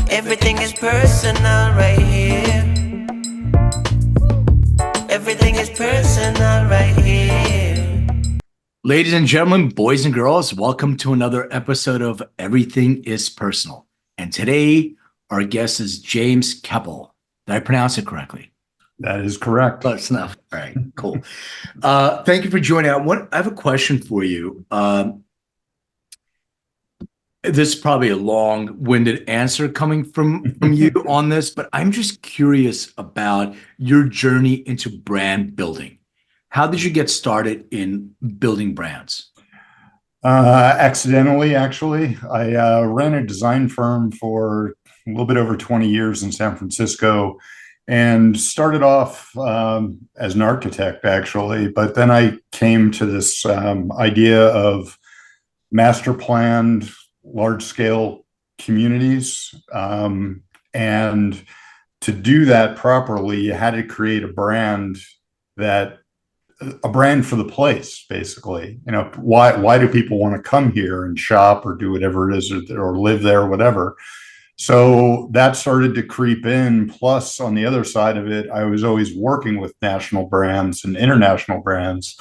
Everything is personal right here. Everything is personal right here. Ladies and gentlemen, boys and girls, welcome to another episode of Everything is Personal. And today, our guest is James Keppel. Did I pronounce it correctly? That is correct. Close enough. All right, cool. Thank you for joining. I have a question for you. This is probably a long-winded answer coming from you on this, but I'm just curious about your journey into brand building. How did you get started in building brands? Accidentally, actually. I ran a design firm for a little bit over 20 years in San Francisco and started off as an architect, actually. But then I came to this idea of master planned large-scale communities. And to do that properly, you had to create a brand for the place, basically. You know, why do people want to come here and shop or do whatever it is, or live there, or whatever? So that started to creep in. Plus, on the other side of it, I was always working with national brands and international brands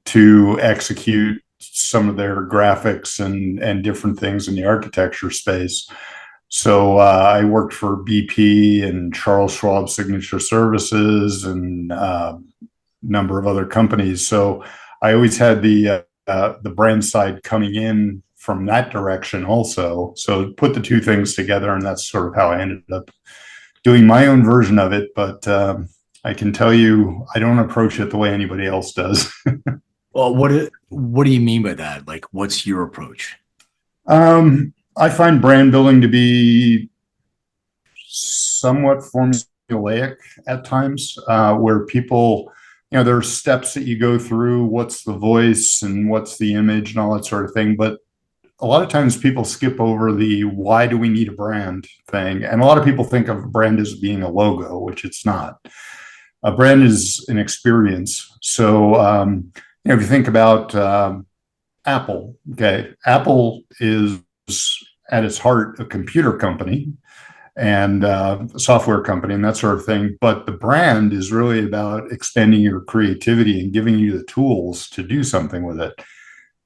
to execute some of their graphics and different things in the architecture space. So I worked for BP and Charles Schwab Signature Services and number of other companies. So I always had the brand side coming in from that direction also. So put the two things together, and that's sort of how I ended up doing my own version of it. But I can tell you, I don't approach it the way anybody else does. Well, what do you mean by that? Like, what's your approach? I find brand building to be somewhat formulaic at times, where people, there are steps that you go through. What's the voice and what's the image and all that sort of thing. But a lot of times people skip over the why do we need a brand thing. And a lot of people think of a brand as being a logo, which it's not. A brand is an experience. So, if you think about Apple, okay, Apple is at its heart a computer company and a software company and that sort of thing. But the brand is really about expanding your creativity and giving you the tools to do something with it.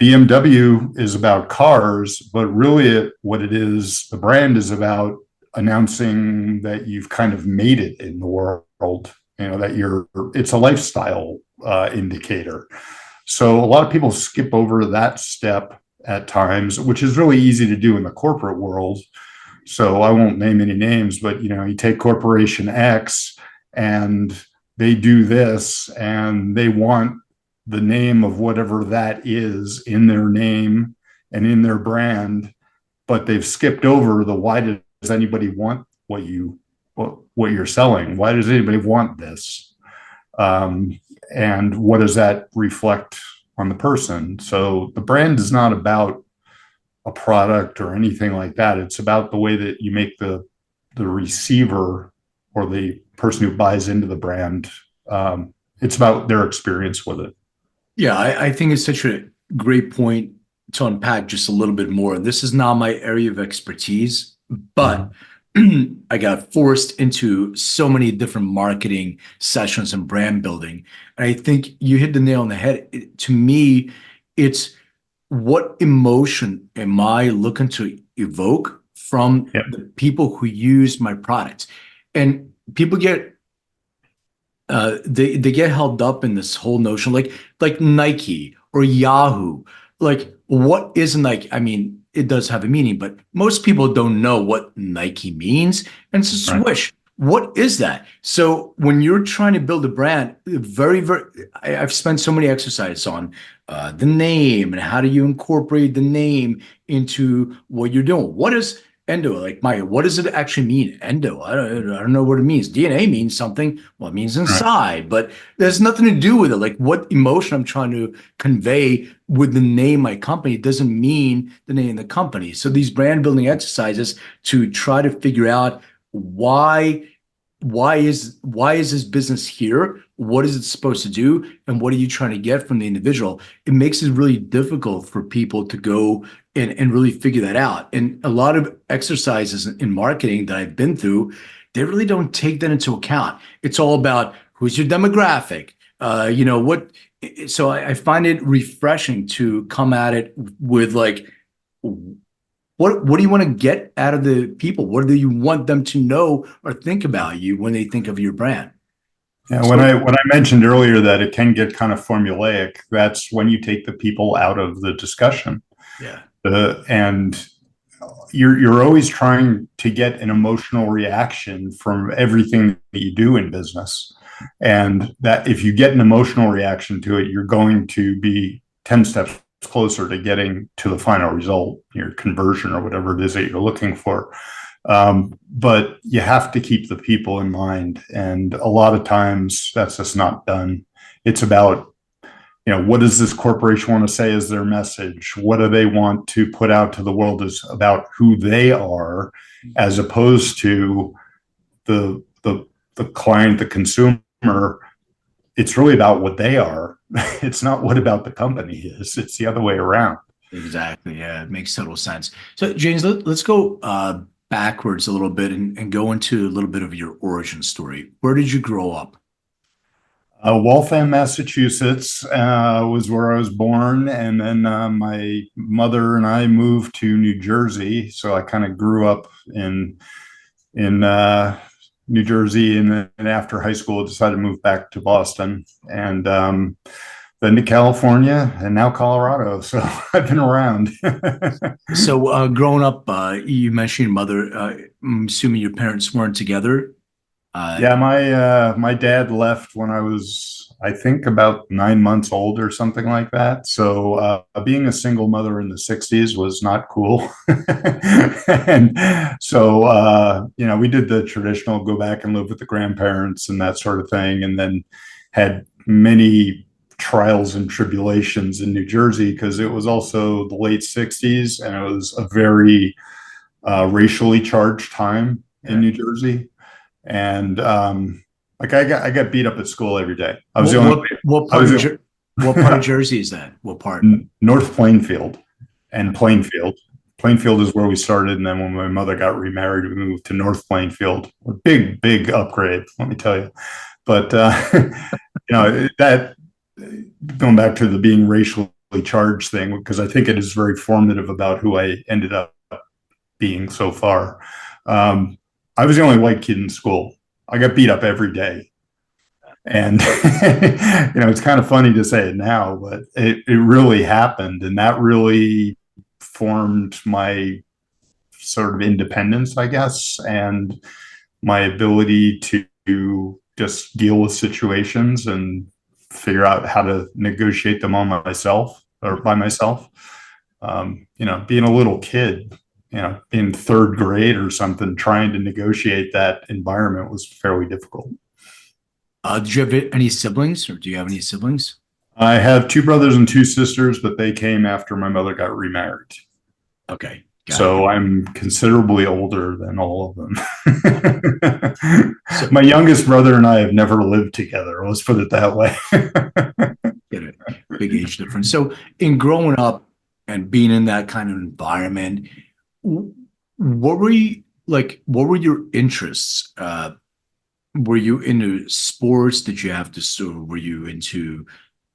BMW is about cars, but really what it is, the brand is about announcing that you've kind of made it in the world, that it's a lifestyle indicator. So a lot of people skip over that step at times, which is really easy to do in the corporate world. So I won't name any names, but you take Corporation X and they do this and they want the name of whatever that is in their name and in their brand, but they've skipped over the why does anybody want what you're selling? Why does anybody want this? And what does that reflect on the person? So the brand is not about a product or anything like that. It's about the way that you make the receiver or the person who buys into the brand. It's about their experience with it. Yeah, I think it's such a great point to unpack just a little bit more. This is not my area of expertise, but I got forced into so many different marketing sessions and brand building. And I think you hit the nail on the head. To me, it's what emotion am I looking to evoke from the people who use my products? And people get they get held up in this whole notion, like Nike or Yahoo. Like, what is Nike? I mean, it does have a meaning, but most people don't know what Nike means. And it's a swoosh. Right. What is that? So when you're trying to build a brand, I've spent so many exercises on the name and how do you incorporate the name into what you're doing. What is endo? Like, Maya, what does it actually mean? Endo? I don't know what it means. DNA means something. Well, it means inside, but there's nothing to do with it. Like, what emotion I'm trying to convey with the name of my company doesn't mean the name of the company. So these brand building exercises to try to figure out why why is this business here? What is it supposed to do? And what are you trying to get from the individual? It makes it really difficult for people to go and really figure that out. And a lot of exercises in marketing that I've been through, they really don't take that into account. It's all about who's your demographic, what. So I find it refreshing to come at it with like, what do you want to get out of the people? What do you want them to know or think about you when they think of your brand? Yeah, So, when I mentioned earlier that it can get kind of formulaic, that's when you take the people out of the discussion. yeah, And you're always trying to get an emotional reaction from everything that you do in business. And that if you get an emotional reaction to it, you're going to be 10 steps closer to getting to the final result, your conversion or whatever it is that you're looking for. But you have to keep the people in mind. And a lot of times that's just not done. It's about, what does this corporation want to say as their message? What do they want to put out to the world is about who they are, as opposed to the client, the consumer. It's really about what they are. It's not what about the company is. It's the other way around. exactly. Yeah, it makes total sense. So, James, let's go backwards a little bit and go into a little bit of your origin story. Where did you grow up? Waltham, Massachusetts was where I was born, and then my mother and I moved to New Jersey. So I kind of grew up in New Jersey, and then after high school, decided to move back to Boston, and then to California, and now Colorado. So I've been around. So, growing up, you mentioned your mother. I'm assuming your parents weren't together. Yeah, my dad left when I was, I think, about 9 months old or something like that. So being a single mother in the 60s was not cool. And so we did the traditional go back and live with the grandparents and that sort of thing, and then had many trials and tribulations in New Jersey because it was also the late 60s and it was a very racially charged time in New Jersey. And like I got beat up at school every day. I was what part of Jersey is that? What part? North Plainfield and Plainfield. Plainfield is where we started, and then when my mother got remarried, we moved to North Plainfield. A big upgrade, let me tell you. But that going back to the being racially charged thing, because I think it is very formative about who I ended up being so far. I was the only white kid in school. I got beat up every day. And, it's kind of funny to say it now, but it really happened. And that really formed my sort of independence, I guess, and my ability to just deal with situations and figure out how to negotiate them on myself or by myself. Being a little kid, in third grade or something, trying to negotiate that environment was fairly difficult. Did you have any siblings, or do you have any siblings? I have two brothers and two sisters, but they came after my mother got remarried. Okay. So I'm considerably older than all of them. My youngest brother and I have never lived together. Let's put it that way. Get it. Big age difference. So in growing up and being in that kind of environment, what were your interests? Were you into sports? Did you have to, were you into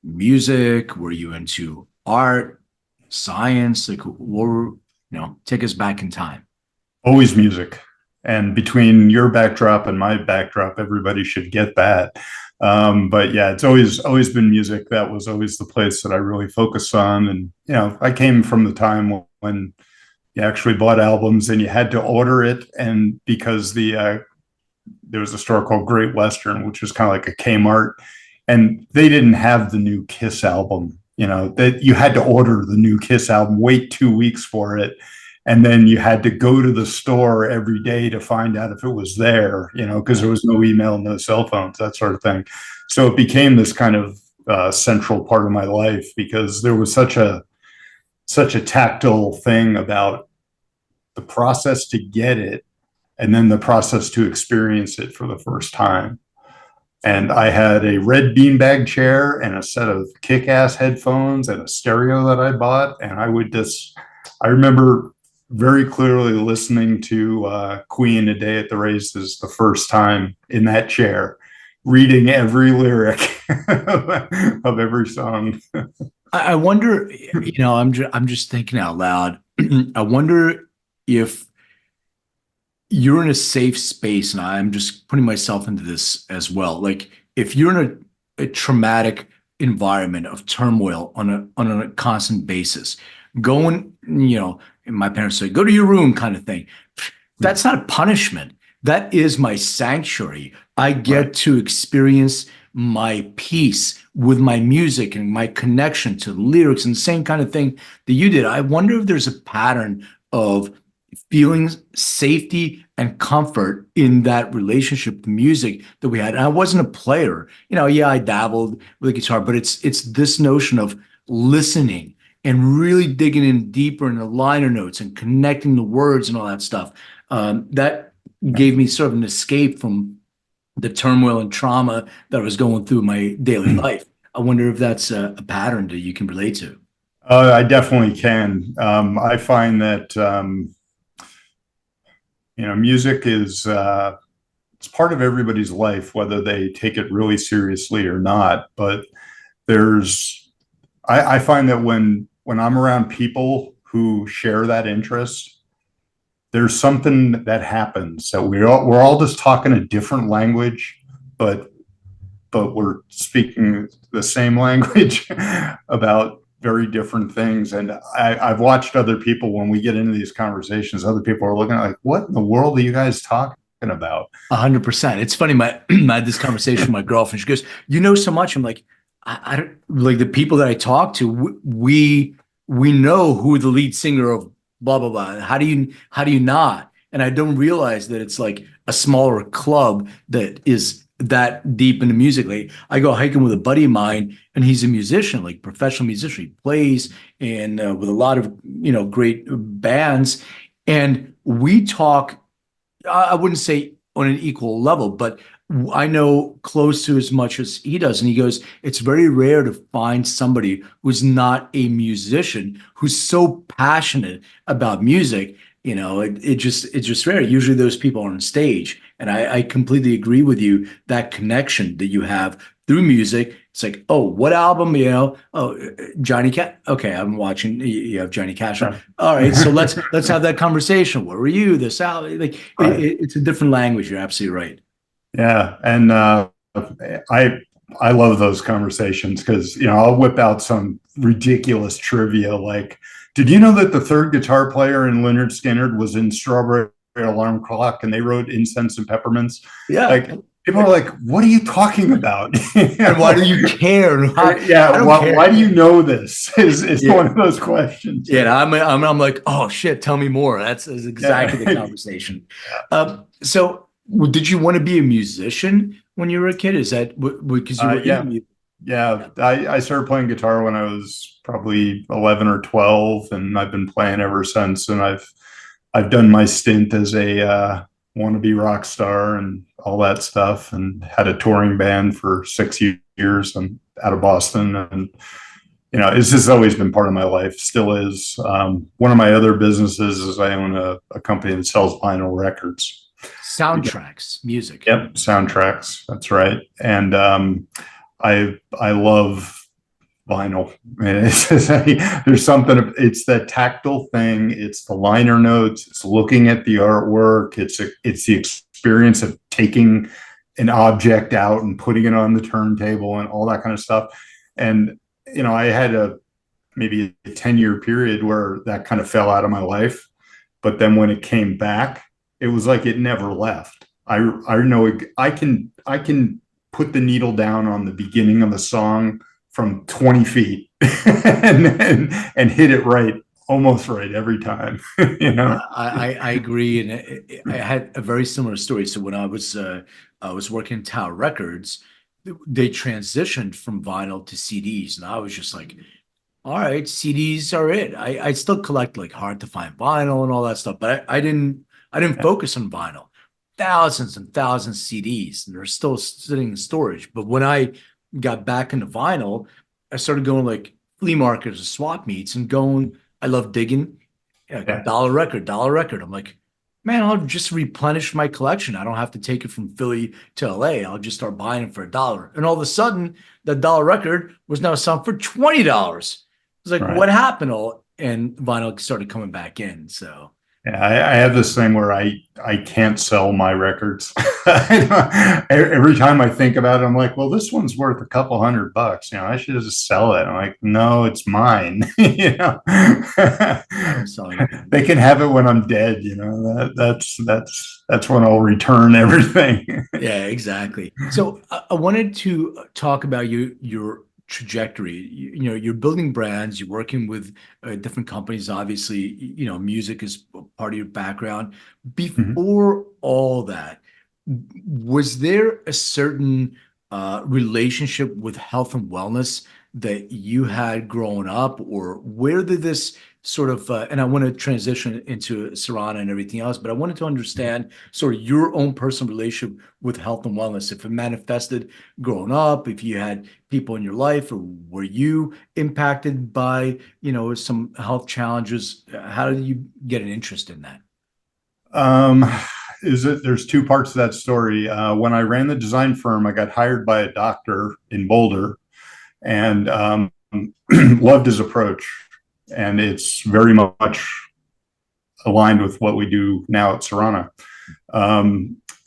music? Were you into art, science? Like, take us back in time. Always music. And between your backdrop and my backdrop, everybody should get that. But yeah, it's always been music. That was always the place that I really focused on. And, I came from the time when you actually bought albums and you had to order it. And because there was a store called Great Western, which was kind of like a Kmart, and they didn't have the new Kiss album, that you had to order the new Kiss album, wait 2 weeks for it. And then you had to go to the store every day to find out if it was there, because there was no email, no cell phones, that sort of thing. So it became this kind of central part of my life because there was such a tactile thing about the process to get it and then the process to experience it for the first time. And I had a red beanbag chair and a set of kick-ass headphones and a stereo that I bought. And I remember very clearly listening to Queen, A Day at the Races, the first time in that chair, reading every lyric of every song. I wonder, I'm just thinking out loud. I wonder if you're in a safe space, and I'm just putting myself into this as well. Like if you're in a traumatic environment of turmoil on a constant basis, going, and my parents say, go to your room kind of thing. That's not a punishment. That is my sanctuary. I get to experience my peace with my music and my connection to the lyrics, and the same kind of thing that you did. I wonder if there's a pattern of feeling safety and comfort in that relationship with music that we had. And I wasn't a player, yeah, I dabbled with a guitar, but it's this notion of listening and really digging in deeper in the liner notes and connecting the words and all that stuff. That gave me sort of an escape from the turmoil and trauma that I was going through my daily life. I wonder if that's a pattern that you can relate to. I definitely can. I find that, music is, it's part of everybody's life, whether they take it really seriously or not. But I find that when I'm around people who share that interest, there's something that happens that we're all just talking a different language, but we're speaking the same language about very different things. And I've watched other people, when we get into these conversations, other people are looking at like, what in the world are you guys talking about? 100%. It's funny. I had this conversation with my girlfriend. She goes, you know so much. I'm like, I don't, like, the people that I talk to, we know who the lead singer of blah, blah, blah. How do you not? And I don't realize that it's like a smaller club that is that deep into music. Like I go hiking with a buddy of mine, and he's a musician, like professional musician. He plays and with a lot of great bands, and we talk. I wouldn't say on an equal level, but I know close to as much as he does. And he goes, it's very rare to find somebody who's not a musician who's so passionate about music. It's just rare. Usually those people are on stage. And I completely agree with you, that connection that you have through music. It's like, oh, what album, Johnny Cash. Okay, I'm watching, you have Johnny Cash on. All right, so let's have that conversation. Where were you? This album, like it's a different language. You're absolutely right. Yeah. And I love those conversations because, I'll whip out some ridiculous trivia. Like, did you know that the third guitar player in Lynyrd Skynyrd was in Strawberry Alarm Clock, and they wrote Incense and Peppermints? Yeah. Like, people are like, what are you talking about? And why do you care? Why do you know this is one of those questions. Yeah. I'm like, oh shit, tell me more. That's exactly the conversation. So did you want to be a musician when you were a kid? Is that because you were Yeah, I started playing guitar when I was probably 11 or 12, and I've been playing ever since. And I've done my stint as a wannabe rock star and all that stuff, and had a touring band for 6 years. I'm out of Boston, and it's just always been part of my life. Still is. One of my other businesses is I own a company that sells vinyl records. Soundtracks, music. Yep, soundtracks. That's right. And I love vinyl. I mean, there's something. It's that tactile thing. It's the liner notes. It's looking at the artwork. It's the experience of taking an object out and putting it on the turntable and all that kind of stuff. And I had maybe a 10-year period where that kind of fell out of my life, but then when it came back, it was like it never left. I know I can put the needle down on the beginning of a song from 20 feet and hit it right, almost right every time. I agree, and I had a very similar story. So when I was working in Tower Records, they transitioned from vinyl to CDs, and I was just like, all right, CDs are it. I still collect like hard to find vinyl and all that stuff, but I didn't focus on vinyl. thousands and thousands of CDs, and they're still sitting in storage. But when I got back into vinyl, I started going like flea markets or swap meets and going, I love digging, like a Yeah. dollar record, dollar record. I'm like, man, I'll just replenish my collection. I don't have to take it from Philly to LA. I'll just start buying it for $1. And all of a sudden, that dollar record was now selling for $20. It's like, Right. what happened? All and vinyl started coming back in. So Yeah, I have this thing where I can't sell my records. Every time I think about it, I'm like, well, this one's worth a couple $100. I should just sell it. I'm like, no, it's mine. I don't sell anything. They can have it when I'm dead. That's when I'll return everything. Yeah, exactly. So I wanted to talk about your trajectory. You're building brands, you're working with different companies. Obviously, music is part of your background. Mhm. Before all that, was there a certain relationship with health and wellness that you had growing up, or where did this sort of, and I want to transition into Srana and everything else, but I wanted to understand sort of your own personal relationship with health and wellness, if it manifested growing up, if you had people in your life, or were you impacted by, some health challenges? How did you get an interest in that? Um, there's two parts to that story. When I ran the design firm, I got hired by a doctor in Boulder and loved his approach. And it's very much aligned with what we do now at Srana.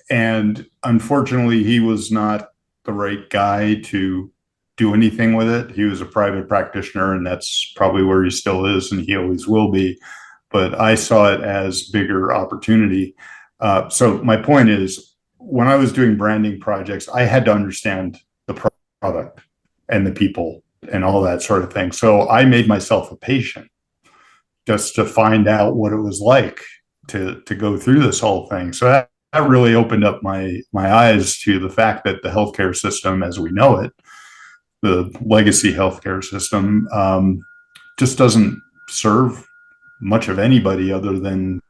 And unfortunately, he was not the right guy to do anything with it. He was a private practitioner, and that's probably where he still is, and he always will be. But I saw it as bigger opportunity. So my point is, when I was doing branding projects, I had to understand the product and the people and all that sort of thing. So I made myself a patient just to find out what it was like to go through this whole thing. So that really opened up my eyes to the fact that the healthcare system, as we know it, the legacy healthcare system, just doesn't serve much of anybody other than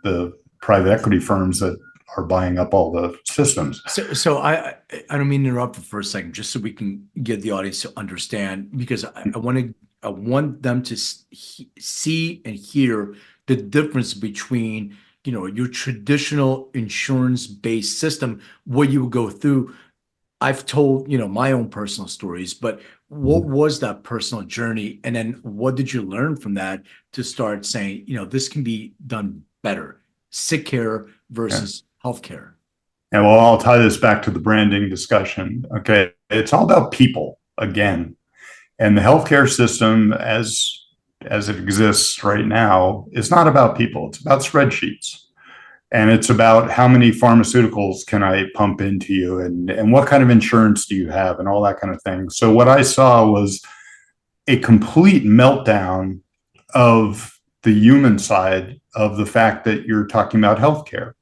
the private equity firms that are buying up all the systems. So I don't mean to interrupt for a second, just so we can get the audience to understand, because I want them to see and hear the difference between your traditional insurance-based system, what you would go through. I've told my own personal stories, but what was that personal journey, and then what did you learn from that to start saying this can be done better, sick care versus healthcare? And well, I'll tie this back to the branding discussion. Okay. It's all about people again. And the healthcare system as it exists right now is not about people. It's about spreadsheets. And it's about how many pharmaceuticals can I pump into you and what kind of insurance do you have and all that kind of thing. So what I saw was a complete meltdown of the human side of the fact that you're talking about healthcare.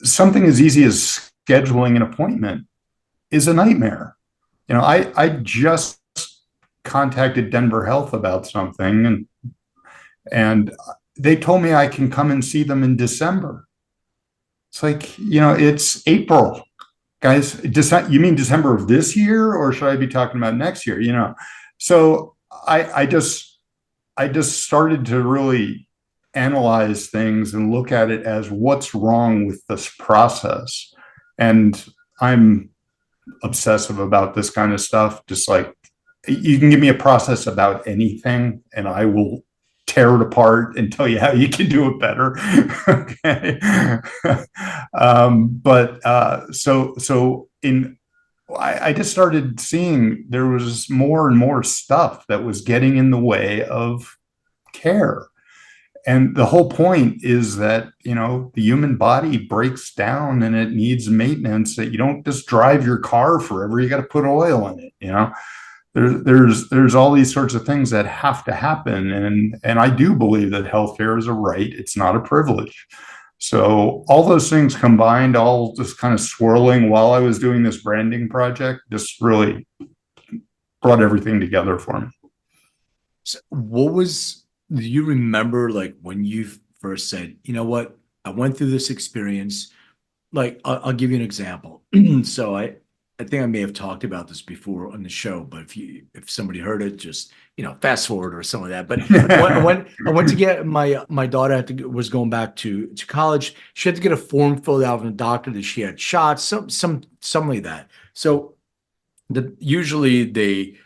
Something as easy as scheduling an appointment is a nightmare. I just contacted Denver Health about something, and they told me I can come and see them in December. It's like, it's April, guys. You mean December of this year, or should I be talking about next year? So I just started to really analyze things and look at it as what's wrong with this process. And I'm obsessive about this kind of stuff. Just like, you can give me a process about anything and I will tear it apart and tell you how you can do it better. Okay. I just started seeing there was more and more stuff that was getting in the way of care. And the whole point is that, the human body breaks down and it needs maintenance, that you don't just drive your car forever. You got to put oil in it. There's all these sorts of things that have to happen. And I do believe that healthcare is a right. It's not a privilege. So all those things combined, all just kind of swirling while I was doing this branding project, just really brought everything together for me. So do you remember like when you first said, you know what, I went through this experience. Like, I'll give you an example. So I think I may have talked about this before on the show, but if somebody heard it, just, fast forward or something like that. But I went to get my daughter was going back to college. She had to get a form filled out from the doctor that she had shots, something like that. So usually they,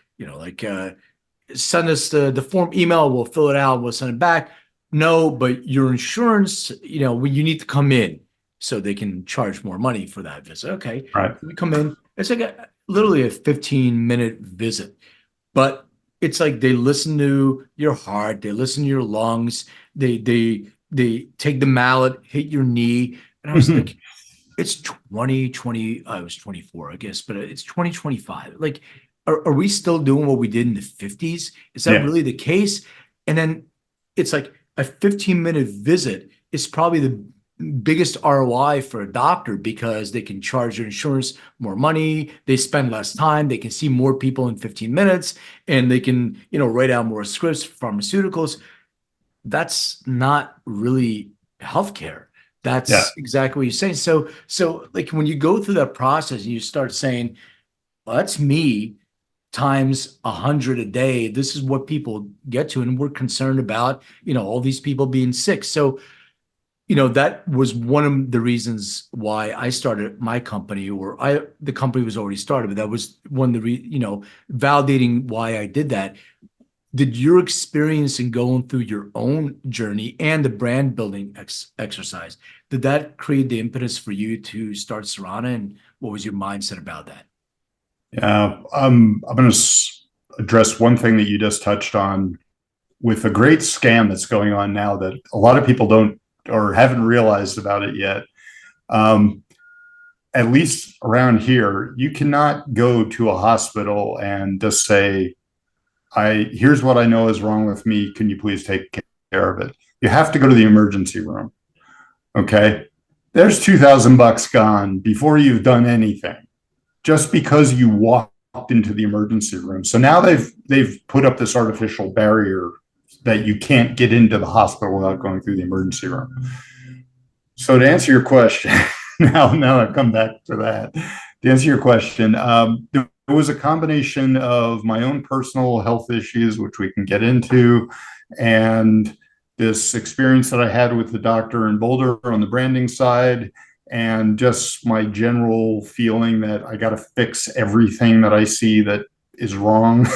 send us the form email, we'll fill it out, we'll send it back. No, but your insurance, you need to come in so they can charge more money for that visit. Okay. Right. We come in. It's like literally a 15-minute visit, but it's like they listen to your heart, they listen to your lungs, they take the mallet, hit your knee. And I was like, it's 2020. I was 24, I guess, but it's 2025. Like, are we still doing what we did in the 50s? Is that really the case? And then it's like a 15-minute visit is probably the biggest ROI for a doctor because they can charge their insurance more money. They spend less time. They can see more people in 15 minutes, and they can, write out more scripts for pharmaceuticals. That's not really healthcare. That's exactly what you're saying. So like when you go through that process and you start saying, well, that's me times 100 a day. This is what people get to, and we're concerned about, all these people being sick. So, that was one of the reasons why I started my company, the company was already started, but that was one of the, validating why I did that. Did your experience in going through your own journey and the brand building exercise, did that create the impetus for you to start Srana, and what was your mindset about that? Yeah, I'm going to address one thing that you just touched on with the great scam that's going on now that a lot of people don't or haven't realized about it yet. At least around here, you cannot go to a hospital and just say, here's what I know is wrong with me. Can you please take care of it? You have to go to the emergency room. Okay. There's $2,000 gone before you've done anything, just because you walked into the emergency room. So now they've put up this artificial barrier that you can't get into the hospital without going through the emergency room. So to answer your question, now I've come back to that. To answer your question, there was a combination of my own personal health issues, which we can get into, and this experience that I had with the doctor in Boulder on the branding side, and just my general feeling that I got to fix everything that I see that is wrong.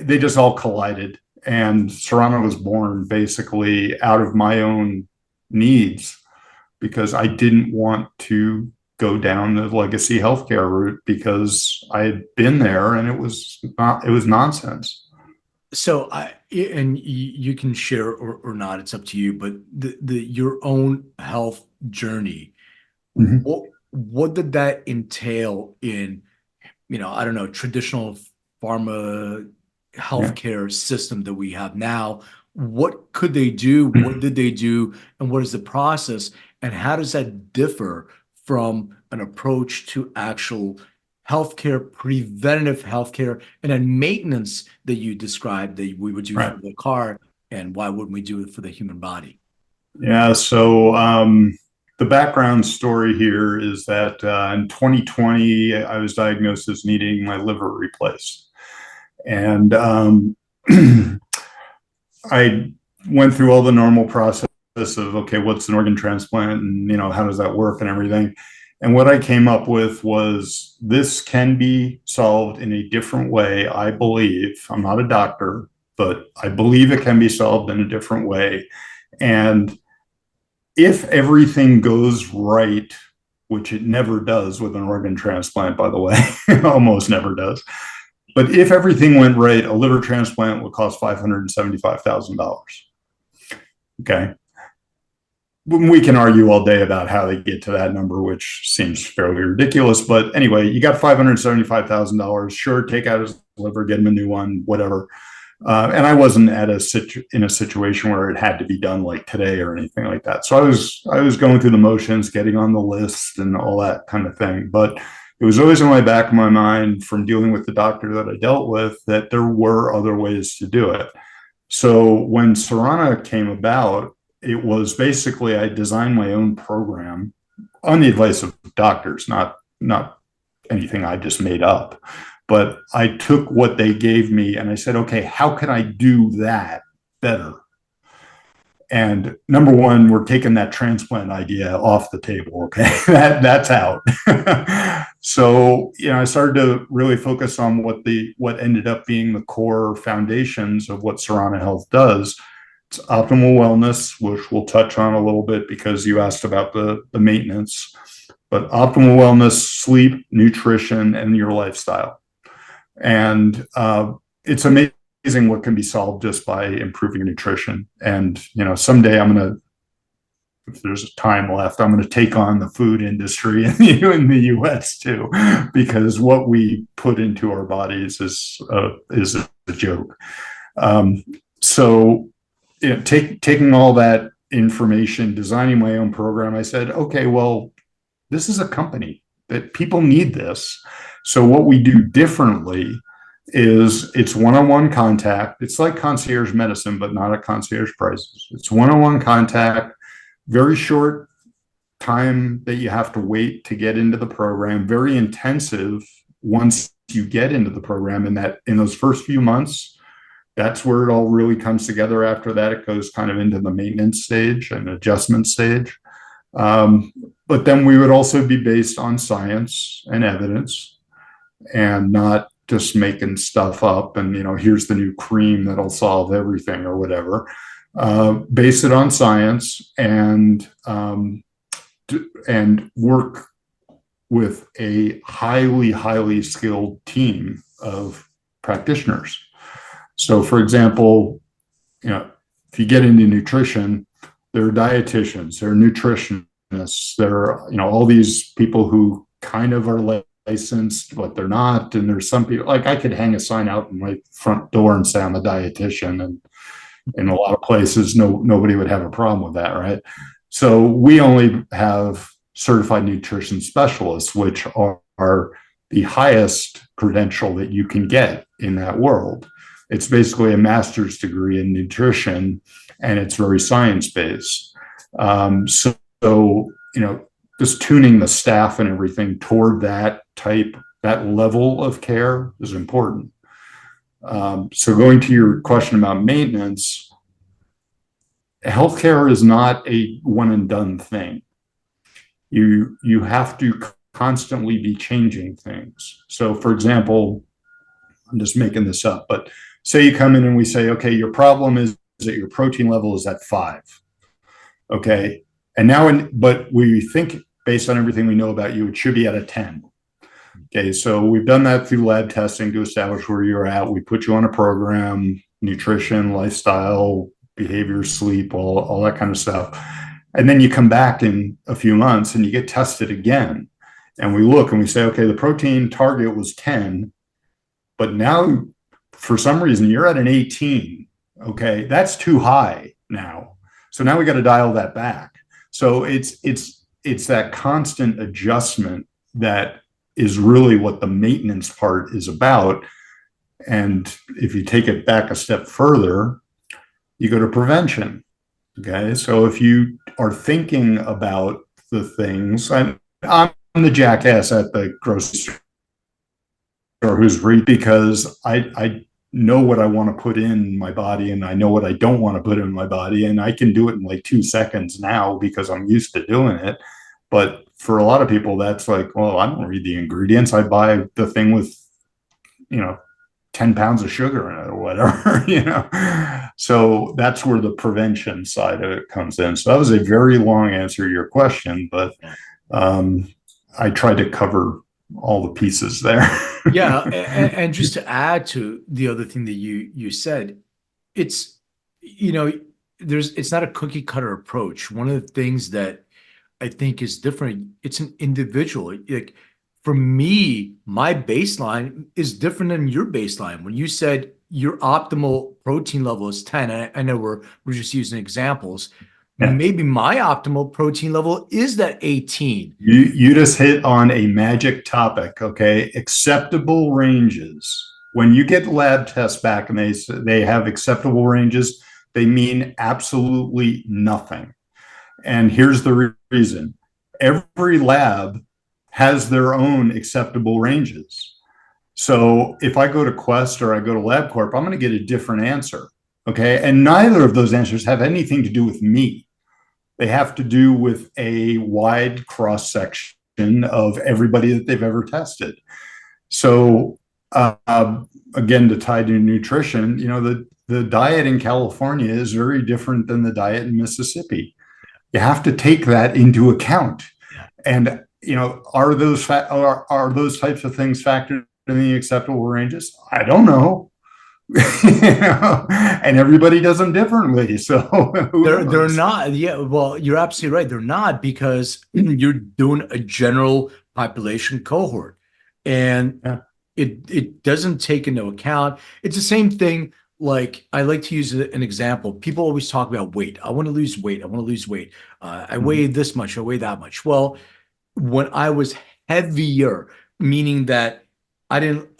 They just all collided, and Srana was born basically out of my own needs because I didn't want to go down the legacy healthcare route because I had been there and it was nonsense. So you can share or not, it's up to you, but your own health journey, what did that entail in, I don't know, traditional pharma healthcare system that we have now? What could they do? What did they do? And what is the process? And how does that differ from an approach to actual healthcare, preventative healthcare, and then maintenance that you described that we would do for the car, and why wouldn't we do it for the human body? Yeah, so the background story here is that in 2020, I was diagnosed as needing my liver replaced. And I went through all the normal process of, okay, what's an organ transplant and, how does that work and everything. And what I came up with was this can be solved in a different way. I believe, I'm not a doctor, but I believe it can be solved in a different way. And if everything goes right, which it never does with an organ transplant, by the way, almost never does. But if everything went right, a liver transplant would cost $575,000. Okay. We can argue all day about how they get to that number, which seems fairly ridiculous. But anyway, you got $575,000. Sure, take out his liver, get him a new one, whatever. And I wasn't in a situation where it had to be done like today or anything like that. So I was going through the motions, getting on the list and all that kind of thing. But it was always in my back of my mind from dealing with the doctor that I dealt with that there were other ways to do it. So when Srana came about, it was basically, I designed my own program on the advice of doctors, not anything I just made up. But I took what they gave me and I said, okay, how can I do that better? And number one, we're taking that transplant idea off the table. Okay, that's out. So, I started to really focus on what ended up being the core foundations of what Srana Health does. It's optimal wellness, which we'll touch on a little bit because you asked about the maintenance. But optimal wellness, sleep, nutrition, and your lifestyle. And it's amazing what can be solved just by improving nutrition. And, someday if there's time left, I'm going to take on the food industry in the US too, because what we put into our bodies is a joke. So, taking all that information, designing my own program, I said, okay, well, this is a company that people need this. So what we do differently is it's one-on-one contact. It's like concierge medicine, but not at concierge prices. It's one-on-one contact, very short time that you have to wait to get into the program, very intensive once you get into the program. In those first few months, that's where it all really comes together. After that, it goes kind of into the maintenance stage and adjustment stage. But then we would also be based on science and evidence and not just making stuff up and, here's the new cream that'll solve everything or whatever. Base it on science and work with a highly, highly skilled team of practitioners. So, for example, if you get into nutrition, there are dietitians, there are nutritionists, there are, all these people who kind of are licensed, but they're not. And there's some people, like I could hang a sign out in my front door and say I'm a dietitian. And in a lot of places, nobody would have a problem with that, right? So we only have certified nutrition specialists, which are the highest credential that you can get in that world. It's basically a master's degree in nutrition, and it's very science-based. So, just tuning the staff and everything toward that level of care is important. So going to your question about maintenance, healthcare is not a one and done thing. You have to constantly be changing things. So for example, I'm just making this up, but say you come in and we say, okay, your problem is that your protein level is at 5. Okay. And now, but we think based on everything we know about you, it should be at a 10. Okay. So we've done that through lab testing to establish where you're at. We put you on a program, nutrition, lifestyle, behavior, sleep, all that kind of stuff. And then you come back in a few months and you get tested again. And we look and we say, okay, the protein target was 10, but now for some reason you're at an 18. Okay. That's too high now. So now we got to dial that back. So it's that constant adjustment that is really what the maintenance part is about. And if you take it back a step further, you go to prevention. Okay. So if you are thinking about the things, I'm the jackass at the grocery store who's because I know what I want to put in my body and I know what I don't want to put in my body. And I can do it in like 2 seconds now because I'm used to doing it. But for a lot of people, that's like, well, I don't read the ingredients. I buy the thing with, 10 pounds of sugar in it or whatever, So that's where the prevention side of it comes in. So that was a very long answer to your question, but I tried to cover all the pieces there. Yeah. And just to add to the other thing that you said, it's, it's not a cookie cutter approach. One of the things that I think is different, it's an individual. Like for me, my baseline is different than your baseline. When you said your optimal protein level is 10, I know we're just using examples. Yeah. Maybe my optimal protein level is that 18. You just hit on a magic topic, okay? Acceptable ranges. When you get lab tests back and they have acceptable ranges, they mean absolutely nothing. And here's the reason. Every lab has their own acceptable ranges. So if I go to Quest or I go to LabCorp, I'm going to get a different answer. Okay. And neither of those answers have anything to do with me. They have to do with a wide cross section of everybody that they've ever tested. So, again, to tie to nutrition, the diet in California is very different than the diet in Mississippi. You have to take that into account. And are those types of things factored in the acceptable ranges? I don't know. And everybody does them differently. So they're not. Yeah, well, you're absolutely right. They're not, because you're doing a general population cohort, and it doesn't take into account. It's the same thing. Like, I like to use an example. People always talk about weight. I want to lose weight. I want to lose weight. I weigh this much. I weigh that much. Well, when I was heavier, meaning that I didn't,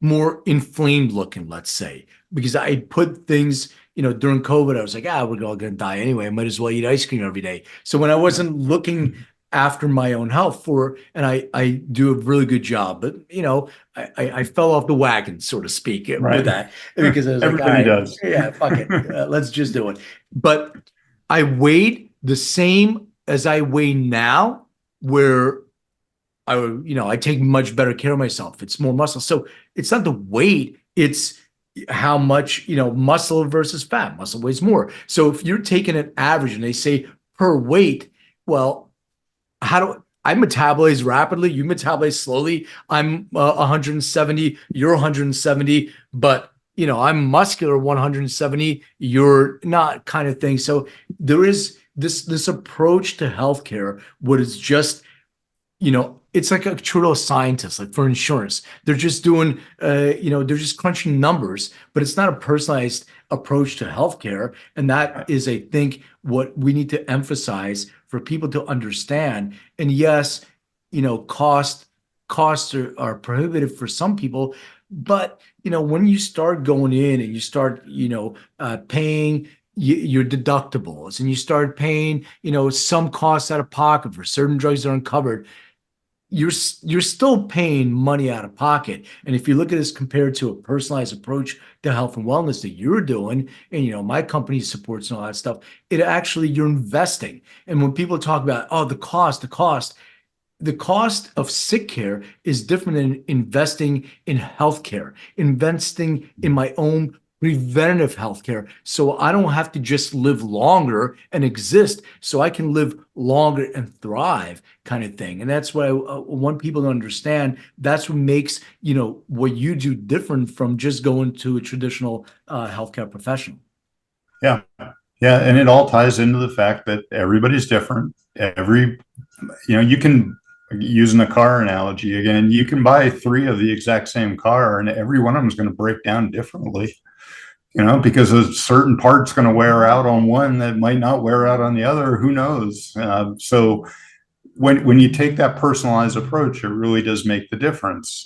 more inflamed looking, let's say, because I put things, during COVID, I was like, we're all going to die anyway. I might as well eat ice cream every day. So when I wasn't looking after my own health and I do a really good job, but I fell off the wagon, so to speak, with that, because I was everybody does. Yeah, fuck it. Let's just do it. But I weighed the same as I weigh now, where I take much better care of myself. It's more muscle. So it's not the weight, it's how much, muscle versus fat. Muscle weighs more. So if you're taking an average and they say per weight, well, I metabolize rapidly, you metabolize slowly. I'm 170, you're 170, but I'm muscular 170, you're not, kind of thing. So there is this approach to healthcare, what is just, it's like a true scientist, like for insurance. They're just doing, they're just crunching numbers, but it's not a personalized approach to healthcare. And that is, I think, what we need to emphasize for people to understand. And yes, costs are prohibitive for some people, but when you start going in and you start, paying your deductibles, and you start paying, some costs out of pocket for certain drugs that aren't covered, you're still paying money out of pocket. And if you look at this compared to a personalized approach to health and wellness that you're doing, and my company supports and all that stuff, it actually, you're investing. And when people talk about, the cost of sick care is different than investing in healthcare, investing in my own preventative healthcare, so I don't have to just live longer and exist, so I can live longer and thrive, kind of thing. And that's what I want people to understand. That's what makes what you do different from just going to a traditional healthcare professional. Yeah, and it all ties into the fact that everybody's different. You can, using a car analogy again, you can buy 3 of the exact same car, and every one of them is going to break down differently. Because a certain part's going to wear out on one that might not wear out on the other. Who knows? So when you take that personalized approach, it really does make the difference.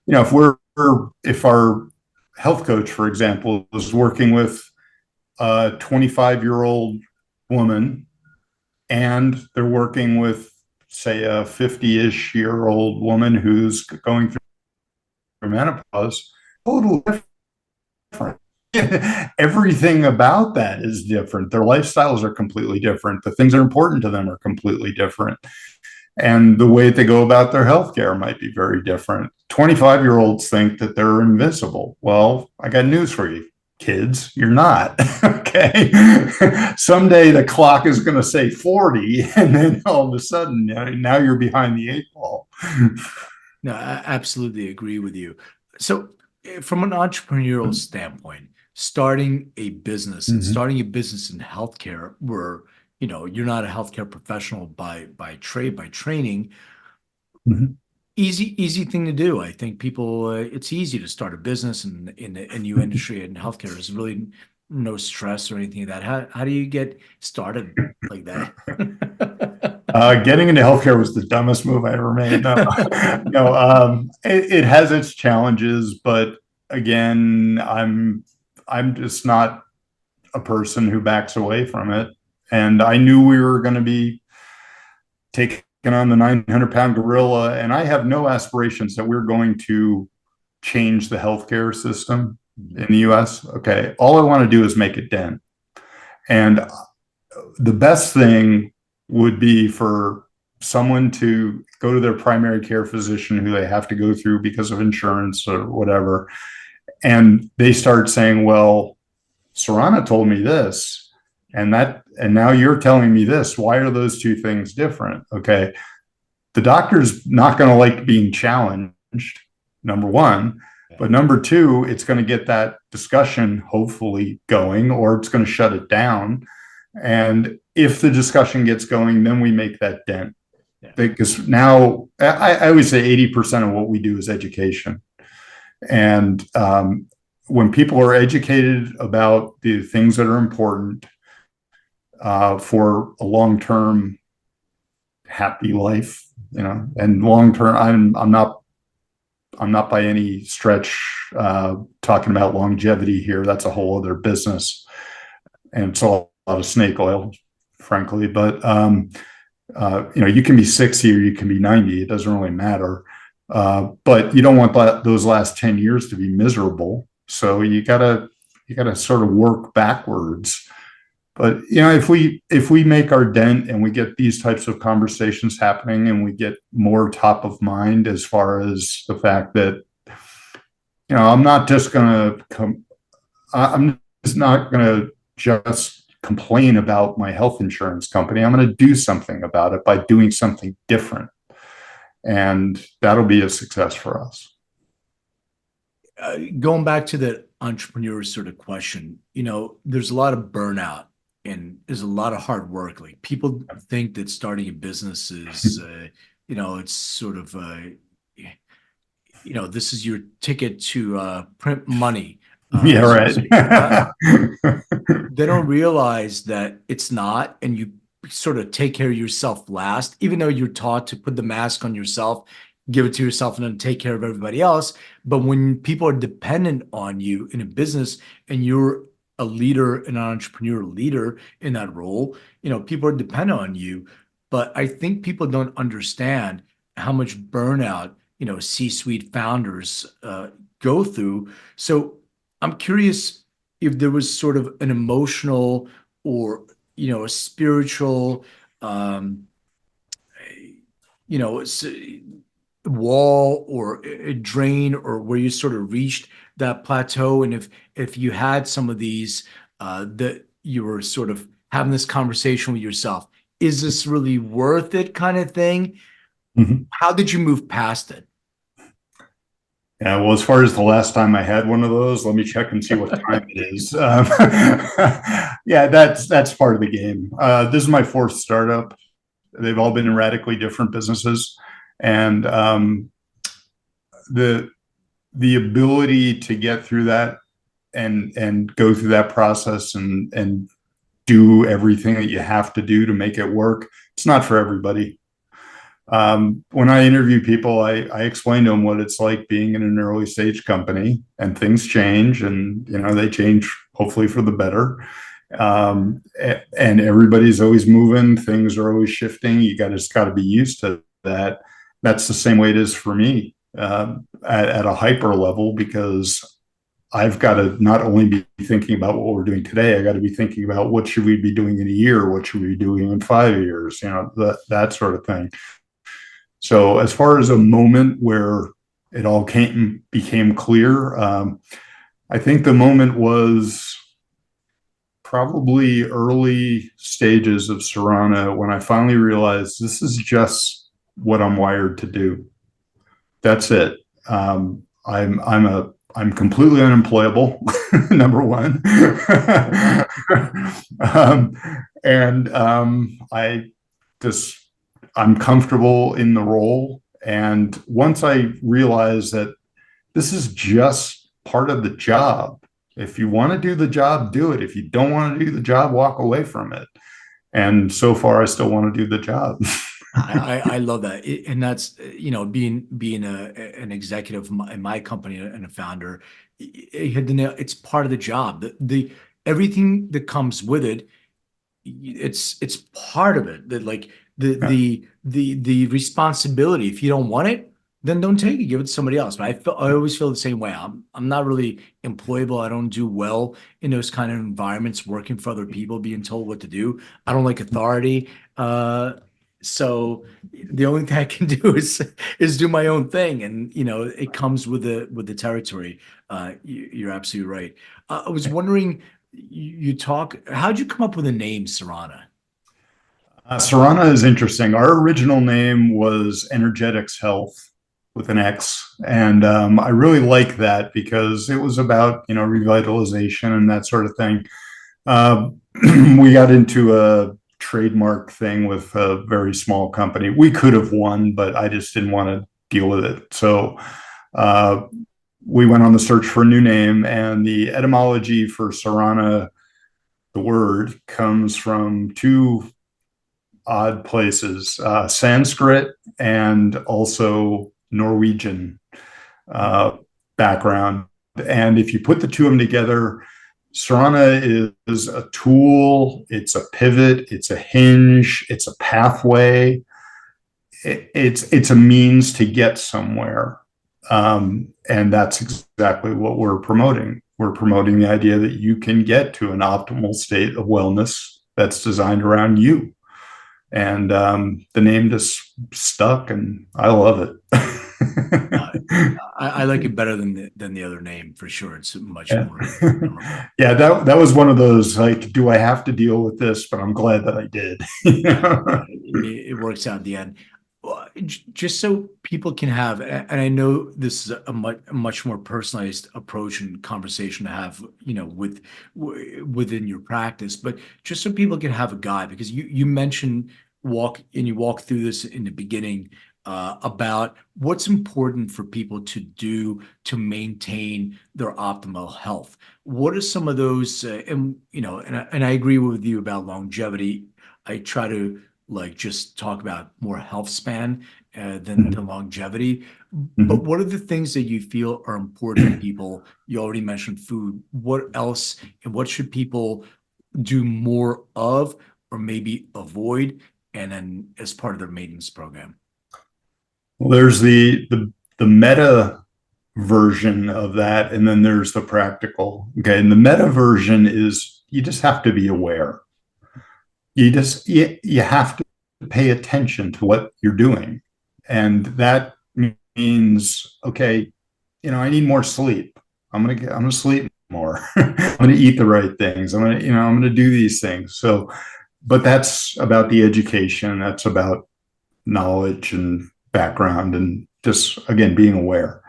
If our health coach, for example, is working with a 25-year-old woman, and they're working with, say, a 50-ish-year-old woman who's going through menopause, totally different. Everything about that is different. Their lifestyles are completely different. The things that are important to them are completely different. And the way they go about their healthcare might be very different. 25-year-olds think that they're invincible. Well, I got news for you, kids. You're not. Okay. Someday the clock is going to say 40, and then all of a sudden, now you're behind the 8 ball. No, I absolutely agree with you. So, from an entrepreneurial standpoint, starting a business and starting a business in healthcare, where you're not a healthcare professional by trade, by training, easy thing to do. I think people, it's easy to start a business in a new industry, and healthcare. There's really no stress or anything like that. How do you get started like that? Getting into healthcare was the dumbest move I ever made. It has its challenges, but again, I'm just not a person who backs away from it. And I knew we were going to be taking on the 900-pound gorilla. And I have no aspirations that we're going to change the healthcare system in the US. Okay. All I want to do is make a dent. And the best thing would be for someone to go to their primary care physician who they have to go through because of insurance or whatever. And they start saying, well, Srana told me this and now you're telling me this. Why are those two things different? Okay. The doctor's not going to like being challenged, number one. But number two, it's going to get that discussion hopefully going, or it's going to shut it down. And if the discussion gets going, then we make that dent. Yeah. Because now I always say 80% of what we do is education. And when people are educated about the things that are important for a long-term happy life, and long-term, I'm not by any stretch talking about longevity here. That's a whole other business. And it's a lot of snake oil, frankly. But, you can be 60 or you can be 90. It doesn't really matter. But you don't want those last 10 years to be miserable. So you gotta sort of work backwards. But if we make our dent and we get these types of conversations happening and we get more top of mind as far as the fact that I'm not just gonna just complain about my health insurance company. I'm going to do something about it by doing something different, and that'll be a success for us. Going back to the entrepreneur sort of question, there's a lot of burnout. And there's a lot of hard work. Like people think that starting a business is, it's sort of, this is your ticket to print money. Yeah, right. They don't realize that it's not, and you sort of take care of yourself last, even though you're taught to put the mask on yourself, give it to yourself, and then take care of everybody else. But when people are dependent on you in a business and you're a leader, an entrepreneur leader in that role, people are dependent on you. But I think people don't understand how much burnout, C-suite founders go through. So I'm curious if there was sort of an emotional or, a spiritual, wall or a drain, or where you sort of reached that plateau. And if you had some of these that you were sort of having this conversation with yourself, is this really worth it kind of thing? Mm-hmm. How did you move past it? Yeah, well, as far as the last time I had one of those, let me check and see what time it is. Yeah, that's part of the game. This is my fourth startup. They've all been in radically different businesses. And the ability to get through that and go through that process and do everything that you have to do to make it work, it's not for everybody. When I interview people, I explain to them what it's like being in an early stage company, and things change, and they change hopefully for the better. And everybody's always moving, things are always shifting. You just got to be used to that. That's the same way it is for me at a hyper level, because I've got to not only be thinking about what we're doing today, I got to be thinking about what should we be doing in a year, what should we be doing in 5 years, that sort of thing. So as far as a moment where it all became clear, I think the moment was probably early stages of Srana, when I finally realized this is just what I'm wired to do. That's it. I'm completely unemployable, number one. I'm comfortable in the role. And once I realized that this is just part of the job, if you want to do the job, do it. If you don't want to do the job, walk away from it. And so far, I still want to do the job. I love that. And that's, being an executive in my company and a founder, it's part of the job. everything that comes with it, it's part of it. That like Yeah. the responsibility. If you don't want it, then don't take it. Give it to somebody else. But I always feel the same way. I'm not really employable. I don't do well in those kind of environments, working for other people, being told what to do. I don't like authority. So the only thing I can do is do my own thing, and it comes with the territory. You're absolutely right. I was wondering, how'd you come up with the name Srana? Srana is interesting. Our original name was Energetics Health with an X, and I really like that because it was about revitalization and that sort of thing. Uh, we got into a trademark thing with a very small company. We could have won, but I just didn't want to deal with it. So uh, we went on the search for a new name, and the etymology for Srana, the word, comes from two odd places, Sanskrit and also Norwegian uh, background. And if you put the two of them together, Srana is a tool, it's a pivot, it's a hinge, it's a pathway. It's a means to get somewhere. And that's exactly what we're promoting. We're promoting the idea that you can get to an optimal state of wellness that's designed around you. And the name just stuck, and I love it. I like it better than the other name for sure. It's much Yeah. more memorable. Yeah, that was one of those, like, do I have to deal with this? But I'm glad that I did. It works out in the end. Well, just so people can have, and I know this is a much more personalized approach and conversation to have, within your practice, but just so people can have a guide, because you mentioned you walk through this in the beginning, about what's important for people to do to maintain their optimal health. What are some of those, and I agree with you about longevity. I try to like just talk about more health span than longevity. But Mhm. what are the things that you feel are important to people? You already mentioned food. What else, and what should people do more of, or maybe avoid, and then as part of their maintenance program? Well, there's the meta version of that, and then there's the practical. Okay, and the meta version is you just have to be aware. You have to pay attention to what you're doing, and that means, okay, I need more sleep. I'm gonna sleep more. I'm gonna eat the right things. I'm gonna do these things. So, but that's about the education. That's about knowledge and background, and just, again, being aware.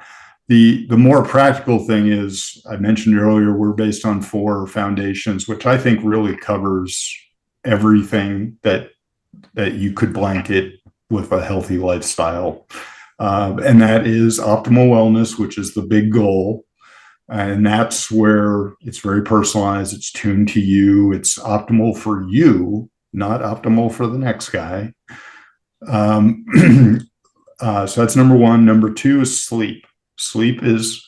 The more practical thing is, I mentioned earlier, we're based on 4 foundations, which I think really covers everything that you could blanket with a healthy lifestyle. And that is optimal wellness, which is the big goal. And that's where it's very personalized. It's tuned to you. It's optimal for you, not optimal for the next guy. Um, so that's number 1. Number 2 is sleep. Sleep is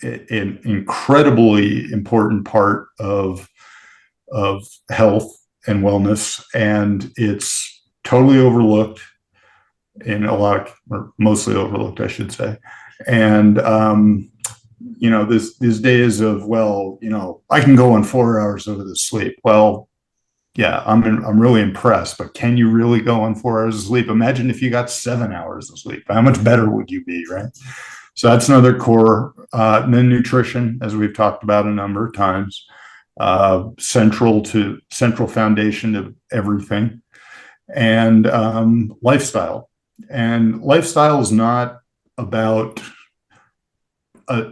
an incredibly important part of health and wellness, and it's totally overlooked in a lot of, or mostly overlooked, I should say. And these days of, well, I can go on 4 hours of the sleep. Well, yeah, I'm really impressed, but can you really go on 4 hours of sleep? Imagine if you got 7 hours of sleep. How much better would you be, right? So that's another core. And then nutrition, as we've talked about a number of times, central foundation of everything, and lifestyle. And lifestyle is not about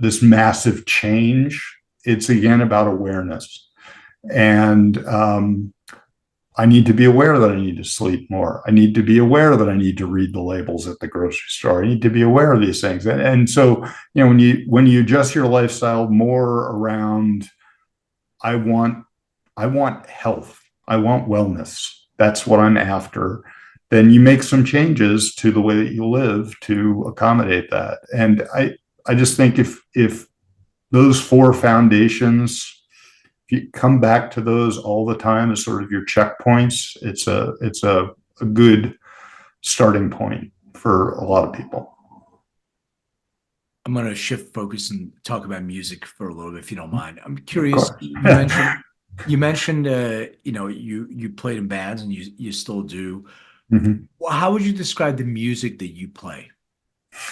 this massive change. It's, again, about awareness. And I need to be aware that I need to sleep more. I need to be aware that I need to read the labels at the grocery store. I need to be aware of these things. And so, when you adjust your lifestyle more around, I want health, I want wellness, that's what I'm after, then you make some changes to the way that you live to accommodate that. And I just think if those 4 foundations if you come back to those all the time as sort of your checkpoints, it's a good starting point for a lot of people. I'm going to shift focus and talk about music for a little bit, if you don't mind. I'm Of curious. course. You mentioned, you played in bands and you still do. Mhm. Well, how would you describe the music that you play?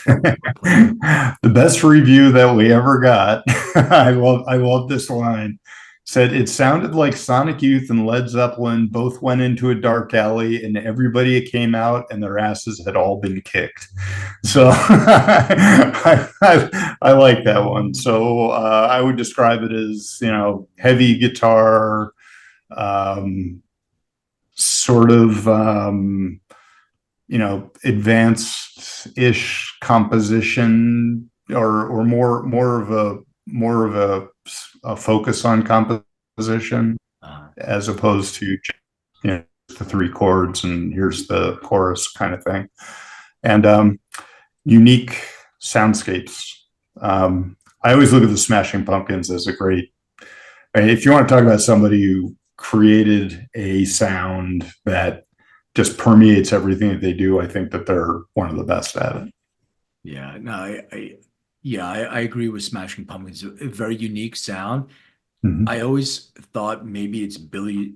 The best review that we ever got, I love this line. Said it sounded like Sonic Youth and Led Zeppelin both went into a dark alley and everybody came out and their asses had all been kicked. So I like that one. So I would describe it as, heavy guitar, um, sort of, advanced-ish composition, or more of a focus on composition, as opposed to the three chords and here's the chorus kind of thing. And unique soundscapes. I always look at the Smashing Pumpkins as a great, if you want to talk about somebody who created a sound that just permeates everything that they do, I think that they're one of the best at it. Yeah, no, I agree with Smashing Pumpkins. A very unique sound. Mhm. I always thought maybe it's Billy's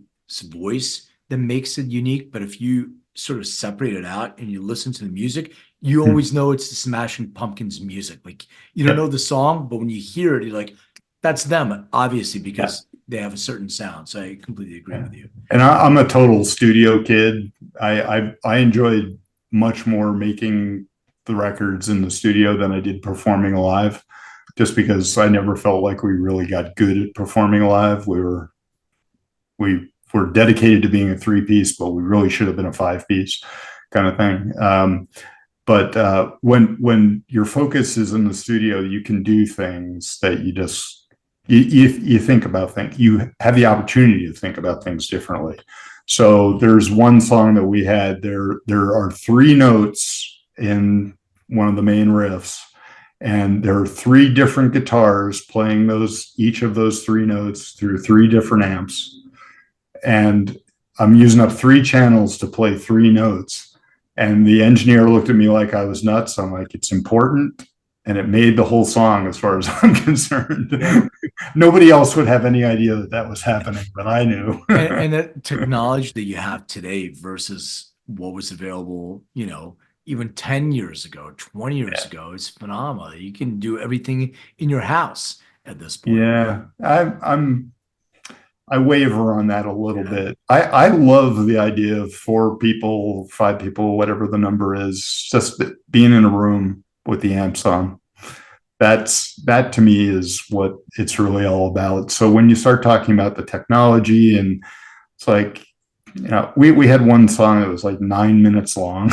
voice that makes it unique, but if you sort of separate it out and you listen to the music, you always know it's the Smashing Pumpkins music. Like you don't know the song, but when you hear it, you're like, that's them, obviously, because they have a certain sound. So I completely agree with you. And I'm a total studio kid. I enjoyed much more making the records in the studio than I did performing live, just because I never felt like we really got good at performing live. We were dedicated to being a 3-piece, but we really should have been a 5-piece kind of thing. But when your focus is in the studio, you can do things that you think about things. You have the opportunity to think about things differently. So there's one song that we had. There are 3 notes in one of the main riffs, and there are 3 different guitars playing each of those 3 notes through 3 different amps, and I'm using up 3 channels to play 3 notes. And the engineer looked at me like I was nuts. I'm like, it's important. And it made the whole song as far as I'm concerned. Nobody else would have any idea that that was happening, but I knew. And the technology that you have today versus what was available, even 10 years ago, 20 years ago, is phenomenal. You can do everything in your house at this point. Yeah, I waver on that a little bit. I love the idea of 4 people, 5 people, whatever the number is, just being in a room with the amps on. That to me is what it's really all about. So when you start talking about the technology, and it's like, we had one song that was like 9 minutes long.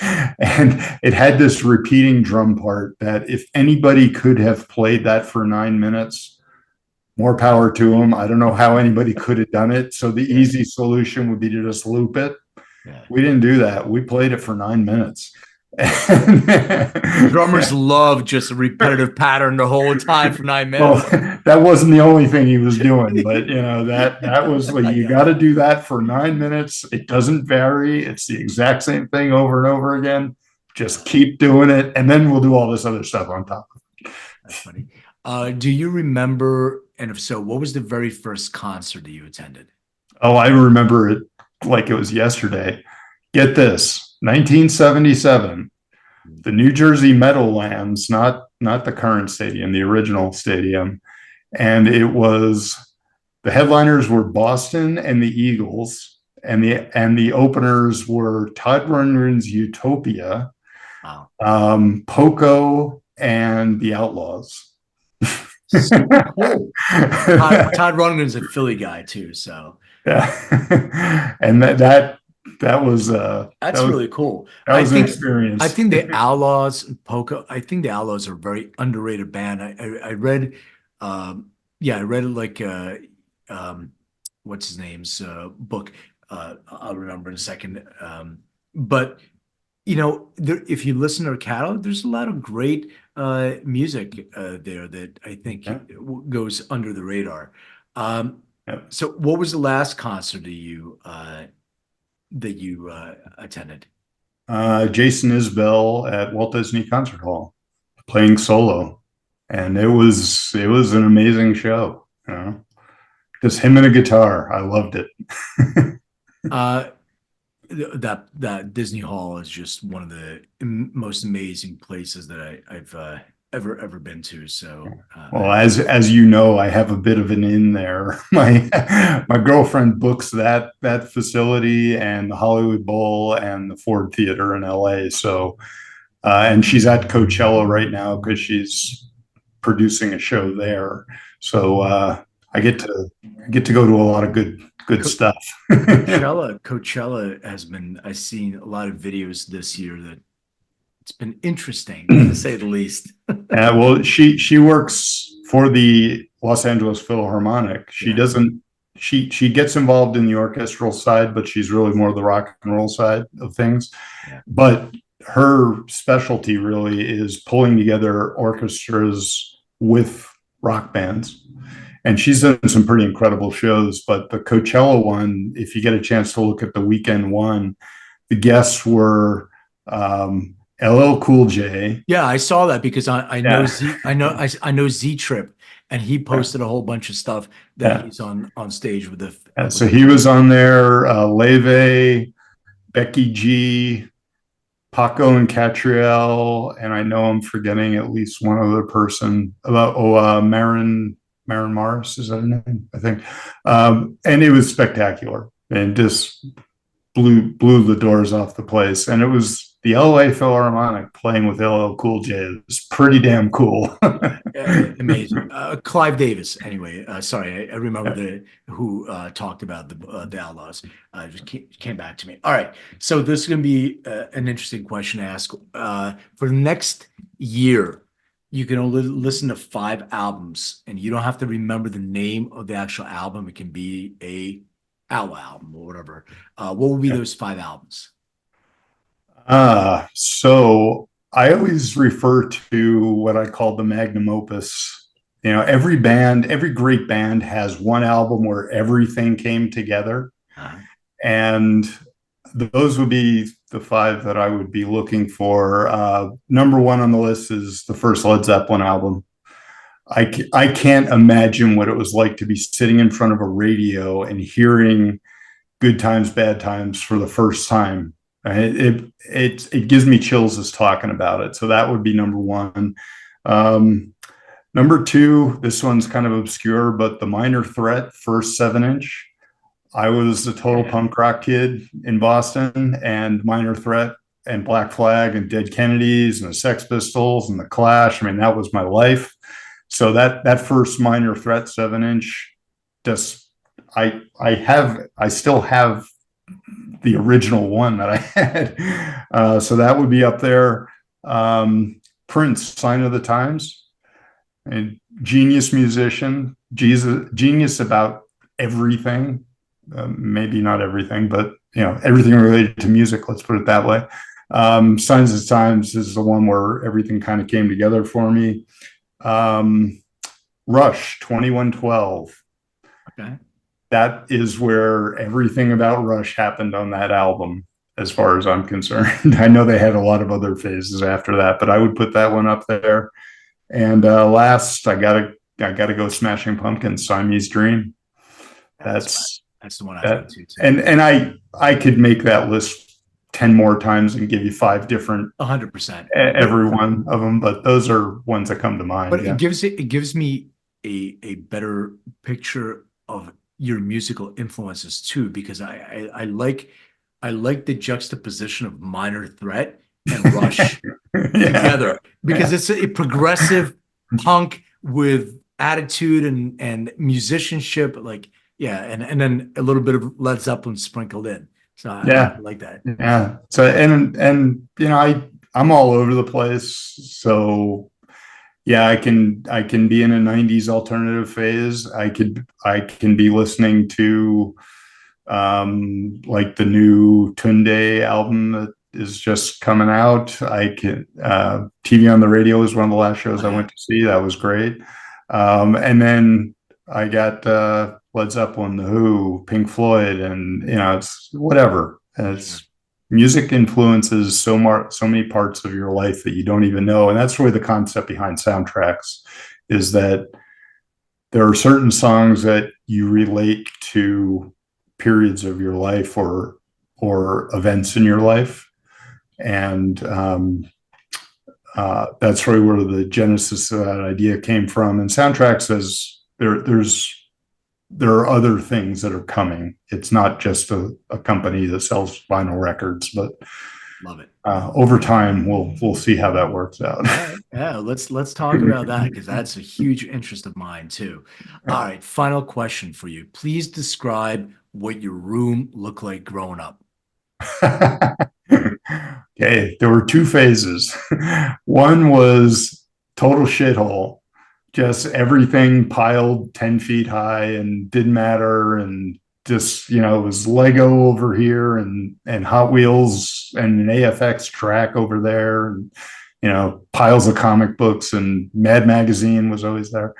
And it had this repeating drum part that if anybody could have played that for 9 minutes, more power to them. I don't know how anybody could have done it. So the easy solution would be to just loop it. Yeah. We didn't do that. We played it for 9 minutes. Drummers love just a repetitive pattern the whole time for 9 minutes. Well, that wasn't the only thing he was doing, but that was like, you got to do that for 9 minutes. It doesn't vary. It's the exact same thing over and over again. Just keep doing it, and then we'll do all this other stuff on top of it. That's funny. Do you remember, and if so, what was the very first concert that you attended? Oh, I remember it like it was yesterday. Get this, 1977, the New Jersey Meadowlands, not the current stadium, the original stadium. And the headliners were Boston and the Eagles, and the openers were Todd Rundgren's Utopia, Wow. Poco, and the Outlaws. So cool. Todd Rundgren's a Philly guy too, so yeah. And that was really cool. That was an experience. I think the Outlaws and Poco. I think the Outlaws are a very underrated band. I read, I read like what's his name's book. I'll remember in a second. But if you listen to their catalog, there's a lot of great music there that I think goes under the radar. Yep. So what was the last concert that you attended? Jason Isbell at Walt Disney Concert Hall playing solo, and it was an amazing show. Just him and a guitar. I loved it. Uh, that Disney Hall is just one of the most amazing places that I've ever been to. So, Well, as you know, I have a bit of an in there. My girlfriend books that facility and the Hollywood Bowl and the Ford Theater in LA. So, and she's at Coachella right now because she's producing a show there. So I get to go to a lot of good stuff. Coachella has been. I've seen a lot of videos this year that it's been interesting to say the least. Well, she works for the Los Angeles Philharmonic. She Yeah. doesn't. She gets involved in the orchestral side, but she's really more the rock and roll side of things. Yeah. But her specialty really is pulling together orchestras with rock bands. And she's done some pretty incredible shows. But the Coachella one, if you get a chance to look at the weekend one, the guests were LL Cool J. Yeah, I saw that because I know Yeah. Z. I know Z Trip, and he posted a whole bunch of stuff that Yeah. he's on stage with the. Yeah, so he was on there, Leve, Becky G, Paco and Catriel, and I know I'm forgetting at least one other person. Marin Morris, is that her name? I think. And it was spectacular and just blew the doors off the place. And it was the LA Philharmonic playing with LL Cool J. It was pretty damn cool. Amazing. Clive Davis. Anyway, sorry, I remember who talked about the Outlaws. Just came back to me. All right, so this is going to be an interesting question to ask. For the next year, you can only listen to 5 albums, and you don't have to remember the name of the actual album. It can be a Outlaw album or whatever. What would be those 5 albums? So I always refer to what I call the magnum opus. Every great band has one album where everything came together. Uh-huh. And those would be the 5 that I would be looking for. Number 1 on the list is the first Led Zeppelin album. I can't imagine what it was like to be sitting in front of a radio and hearing Good Times, Bad Times for the first time. It gives me chills just talking about it. So that would be number 1. Number 2, this one's kind of obscure, but the Minor Threat first 7-inch. I was a total punk rock kid in Boston, and Minor Threat and Black Flag and Dead Kennedys and the Sex Pistols and the Clash. I mean, that was my life. So that first Minor Threat 7-inch, just I still have the original one that I had. So that would be up there. Prince, Sign of the Times, a genius musician, genius about everything. Maybe not everything, but everything related to music. Let's put it that way. Signs of the Times is the one where everything kind of came together for me. Rush, 2112. Okay. That is where everything about Rush happened on that album, as far as I'm concerned. I know they had a lot of other phases after that, but I would put that one up there. And last, I gotta go Smashing Pumpkins, Siamese Dream. That's the one I think too. And I could make that list 10 more times and give you 5 different 100%. Every one of them, but those are ones that come to mind. But it gives me a better picture of your musical influences too, because I like the juxtaposition of Minor Threat and Rush together, because it's a progressive punk with attitude and musicianship, and then a little bit of Led Zeppelin sprinkled in. So I like that. Yeah. So and I'm all over the place. So yeah, I can be in a 90s alternative phase. I can be listening to like the new Tunde album that is just coming out. I can TV on the Radio is one of the last shows I went to see. That was great. And then I got Led Zeppelin, The Who, Pink Floyd, and it's whatever. It's music influences so many parts of your life that you don't even know, and that's really the concept behind soundtracks. Is that there are certain songs that you relate to periods of your life or events in your life, and that's really where the genesis of that idea came from. And soundtracks, as there are other things that are coming. It's not just a company that sells vinyl records, but Love it. over time we'll see how that works out. Yeah, let's talk about that, because that's a huge interest of mine too. All right, final question for you. Please describe what your room looked like growing up. Okay, there were two phases. One was total shithole, just everything piled 10 feet high and didn't matter. And just, it was Lego over here and Hot Wheels and an AFX track over there. And, piles of comic books, and Mad Magazine was always there.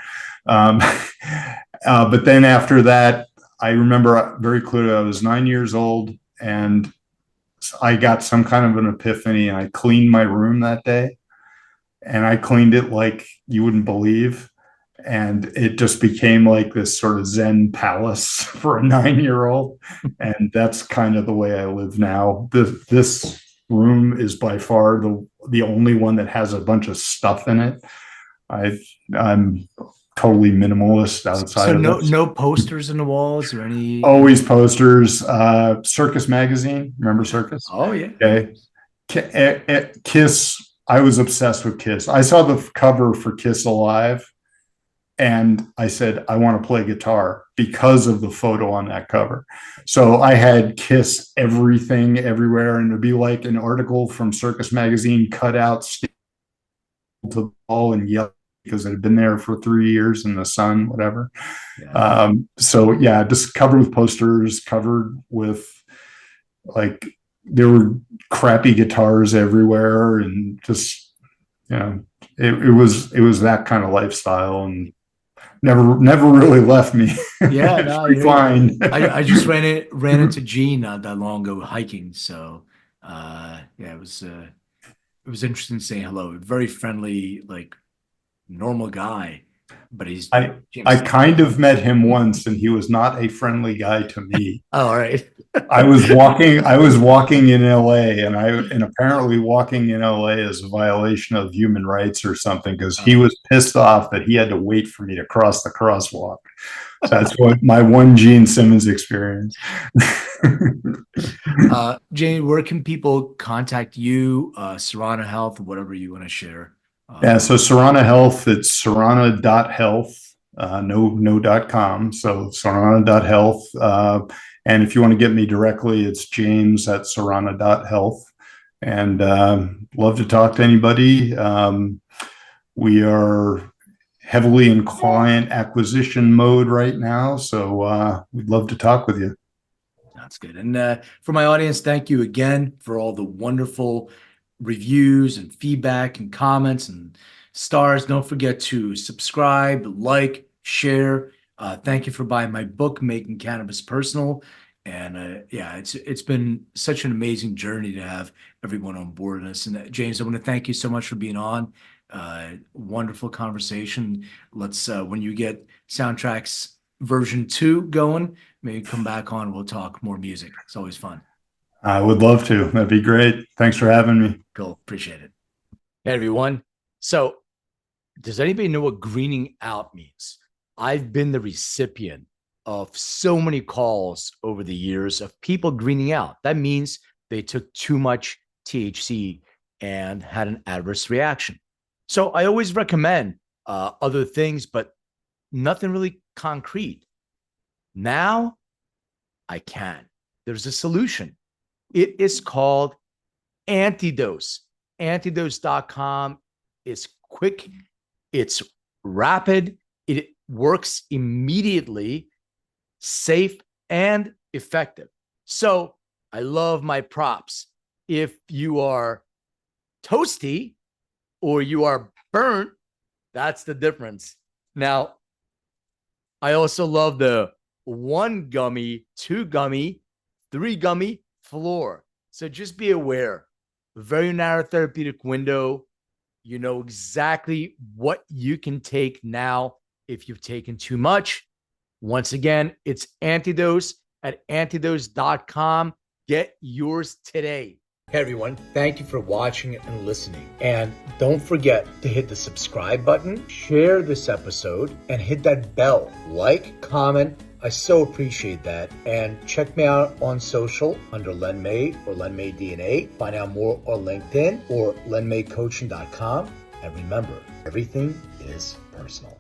But then after that, I remember very clearly I was 9 years old, and I got some kind of an epiphany, and I cleaned my room that day, and I cleaned it like you wouldn't believe. And it just became like this sort of Zen palace for a 9-year-old. And that's kind of the way I live now. This room is by far the only one that has a bunch of stuff in it. I'm totally minimalist outside So of this. no posters in the walls or any. Always posters. Circus magazine. Remember Circus? Oh yeah. Okay. Kiss. I was obsessed with Kiss. I saw the cover for Kiss Alive, and I said, I want to play guitar because of the photo on that cover. So I had Kiss everything everywhere, and it'd be like an article from Circus magazine cut out to the wall and yellow because it had been there for 3 years in the sun, whatever. Yeah. So yeah, just covered with posters, covered with like, there were crappy guitars everywhere, and just, it was that kind of lifestyle, and never really left me. Yeah, It's no, fine. I just ran into Gene not that long ago hiking. So yeah, it was interesting saying hello. Very friendly, like normal guy, but he's I kind of met him once, and he was not a friendly guy to me. Oh, all right. I was walking in LA, and apparently walking in LA is a violation of human rights or something, because he was pissed off that he had to wait for me to cross the crosswalk. So that's what my one Gene Simmons experience. Jane, where can people contact you? Srana Health, whatever you want to share. Yeah, so Srana Health, it's Srana.health, no.com. So Srana.health. And if you want to get me directly, it's James at Srana.health. And love to talk to anybody. We are heavily in client acquisition mode right now, so we'd love to talk with you. That's good. And for my audience, thank you again for all the wonderful reviews and feedback and comments and stars. Don't forget to subscribe, like, share. Thank you for buying my book, Making Cannabis Personal. And yeah, it's been such an amazing journey to have everyone on board with us. And James, I want to thank you so much for being on. Wonderful conversation. Let's when you get Soundtracks version 2 going, maybe come back on. We'll talk more music. It's always fun. I would love to. That'd be great. Thanks for having me. Cool. Appreciate it. Hey, everyone. So does anybody know what greening out means? I've been the recipient of so many calls over the years of people greening out. That means they took too much THC and had an adverse reaction. So I always recommend other things, but nothing really concrete. Now I can. There's a solution. It is called Antidose. Antidose.com is quick. It's rapid. It works immediately, safe, and effective. So I love my props. If you are toasty or you are burnt, that's the difference. Now, I also love the 1 gummy, 2 gummy, 3 gummy floor. So just be aware, very narrow therapeutic window. You know exactly what you can take now if you've taken too much. Once again, it's Antidose at antidose.com. Get yours today. Hey everyone, thank you for watching and listening. And don't forget to hit the subscribe button, share this episode, and hit that bell. Like, comment. I so appreciate that. And check me out on social under Len May or Len May DNA. Find out more on LinkedIn or lenmaycoaching.com. And remember, everything is personal.